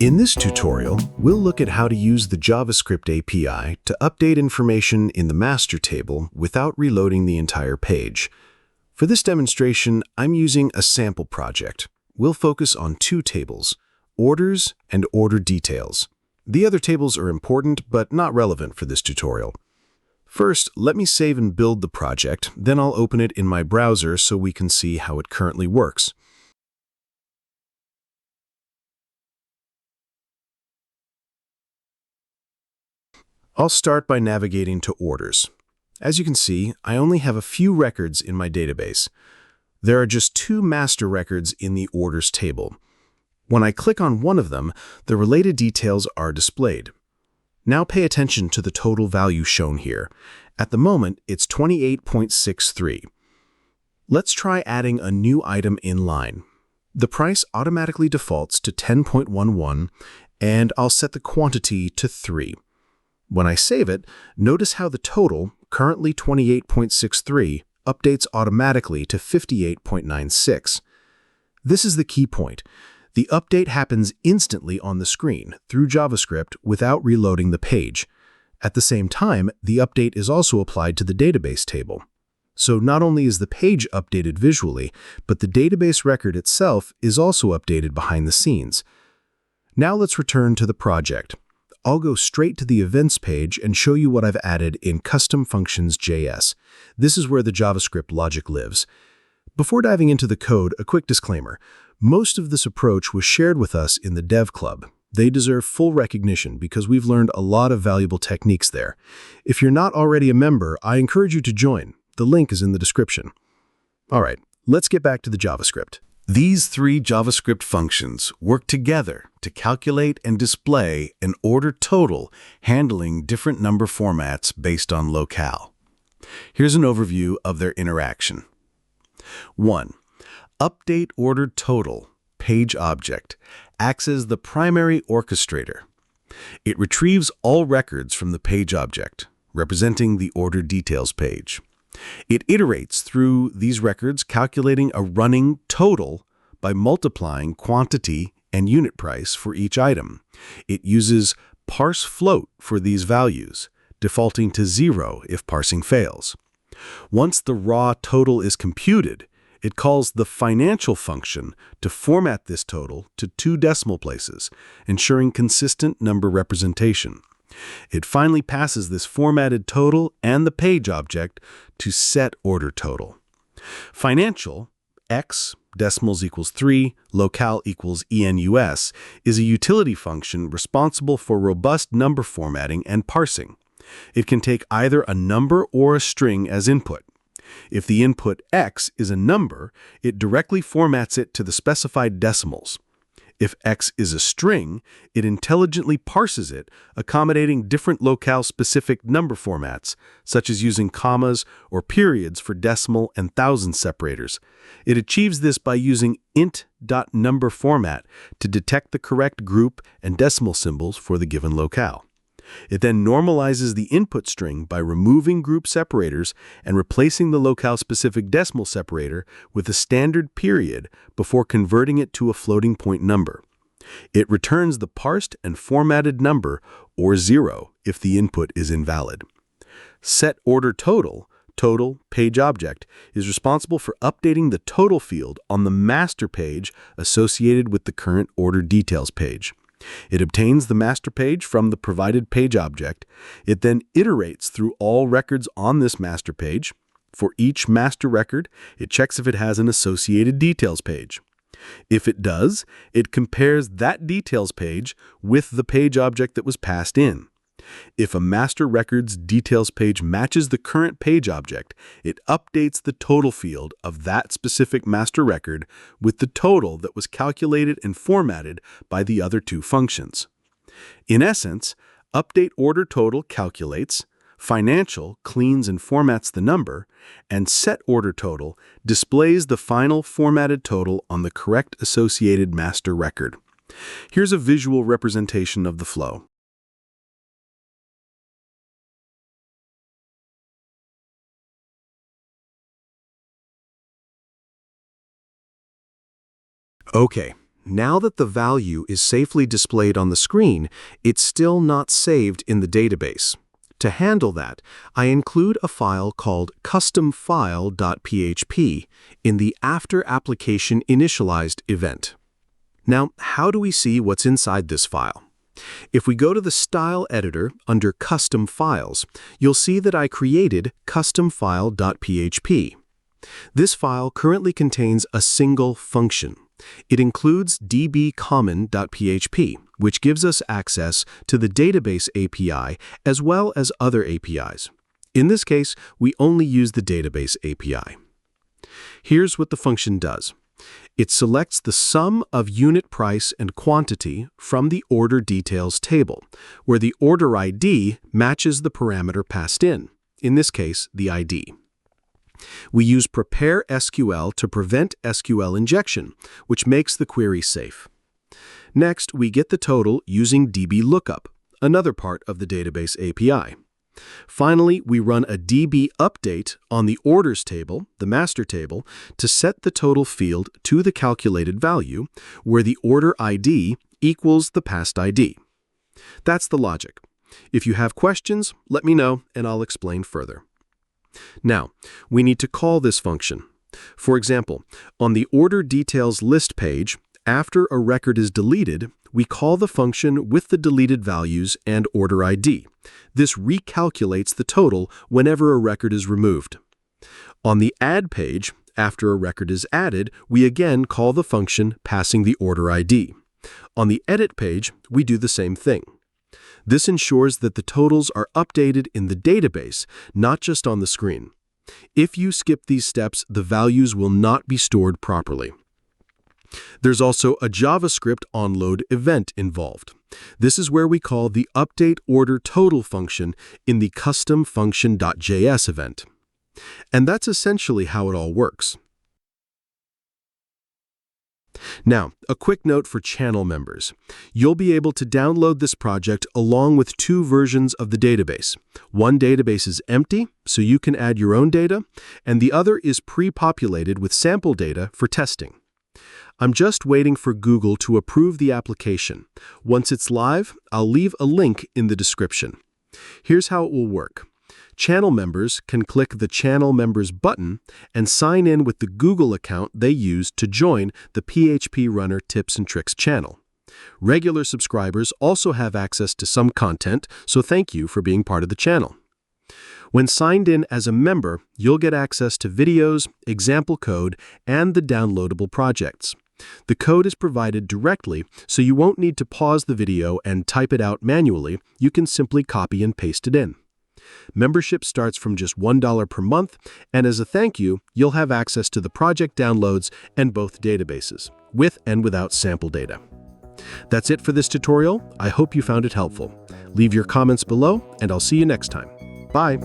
In this tutorial, we'll look at how to use the JavaScript API to update information in the master table without reloading the entire page. For this demonstration, I'm using a sample project. We'll focus on two tables, orders and order details. The other tables are important but not relevant for this tutorial. First, let me save and build the project, then I'll open it in my browser so we can see how it currently works. I'll start by navigating to Orders. As you can see, I only have a few records in my database. There are just two master records in the Orders table. When I click on one of them, the related details are displayed. Now pay attention to the total value shown here. At the moment, it's 28.63. Let's try adding a new item in line. The price automatically defaults to 10.11, and I'll set the quantity to 3. When I save it, notice how the total, currently 28.63, updates automatically to 58.96. This is the key point. The update happens instantly on the screen through JavaScript without reloading the page. At the same time, the update is also applied to the database table. So not only is the page updated visually, but the database record itself is also updated behind the scenes. Now let's return to the project. I'll go straight to the events page and show you what I've added in Custom Functions.js. This is where the JavaScript logic lives. Before diving into the code, a quick disclaimer. Most of this approach was shared with us in the Dev Club. They deserve full recognition because we've learned a lot of valuable techniques there. If you're not already a member, I encourage you to join. The link is in the description. All right, let's get back to the JavaScript. These three JavaScript functions work together to calculate and display an order total handling different number formats based on locale. Here's an overview of their interaction. 1. updateOrderTotal page object acts as the primary orchestrator. It retrieves all records from the page object, representing the order details page. It iterates through these records, calculating a running total by multiplying quantity and unit price for each item. It uses parse float for these values, defaulting to 0 if parsing fails. Once the raw total is computed, it calls the financial function to format this total to 2 decimal places, ensuring consistent number representation. It finally passes this formatted total and the page object to setOrderTotal. Financial, x, decimals equals 3, locale equals enus, is a utility function responsible for robust number formatting and parsing. It can take either a number or a string as input. If the input x is a number, it directly formats it to the specified decimals. If x is a string, it intelligently parses it, accommodating different locale-specific number formats, such as using commas or periods for decimal and thousand separators. It achieves this by using int.number format to detect the correct group and decimal symbols for the given locale. It then normalizes the input string by removing group separators and replacing the locale-specific decimal separator with a standard period before converting it to a floating point number. It returns the parsed and formatted number, or 0, if the input is invalid. setOrderTotal, total page object, is responsible for updating the total field on the master page associated with the current order details page. It obtains the master page from the provided page object. It then iterates through all records on this master page. For each master record, it checks if it has an associated details page. If it does, it compares that details page with the page object that was passed in. If a master record's details page matches the current page object, it updates the total field of that specific master record with the total that was calculated and formatted by the other two functions. In essence, updateOrderTotal calculates, financial cleans and formats the number, and setOrderTotal displays the final formatted total on the correct associated master record. Here's a visual representation of the flow. Okay, now that the value is safely displayed on the screen, it's still not saved in the database. To handle that, I include a file called customfile.php in the afterApplicationInitialized event. Now, how do we see what's inside this file? If we go to the Style editor under Custom Files, you'll see that I created customfile.php. This file currently contains a single function. It includes dbcommon.php, which gives us access to the database API as well as other APIs. In this case, we only use the database API. Here's what the function does. It selects the sum of unit price and quantity from the order details table, where the order ID matches the parameter passed in this case, the ID. We use prepare SQL to prevent SQL injection, which makes the query safe. Next, we get the total using dblookup, another part of the database API. Finally, we run a db update on the orders table, the master table, to set the total field to the calculated value, where the order ID equals the past ID. That's the logic. If you have questions, let me know and I'll explain further. Now, we need to call this function. For example, on the order details list page, after a record is deleted, we call the function with the deleted values and order ID. This recalculates the total whenever a record is removed. On the add page, after a record is added, we again call the function passing the order ID. On the edit page, we do the same thing. This ensures that the totals are updated in the database, not just on the screen. If you skip these steps, the values will not be stored properly. There's also a JavaScript onload event involved. This is where we call the updateOrderTotal function in the custom function.js event. And that's essentially how it all works. Now, a quick note for channel members. You'll be able to download this project along with 2 versions of the database. One database is empty, so you can add your own data, and the other is pre-populated with sample data for testing. I'm just waiting for Google to approve the application. Once it's live, I'll leave a link in the description. Here's how it will work. Channel members can click the Channel Members button and sign in with the Google account they used to join the PHP Runner Tips and Tricks channel. Regular subscribers also have access to some content, so thank you for being part of the channel. When signed in as a member, you'll get access to videos, example code, and the downloadable projects. The code is provided directly, so you won't need to pause the video and type it out manually. You can simply copy and paste it in. Membership starts from just $1 per month, and as a thank you, you'll have access to the project downloads and both databases, with and without sample data. That's it for this tutorial. I hope you found it helpful. Leave your comments below, and I'll see you next time. Bye!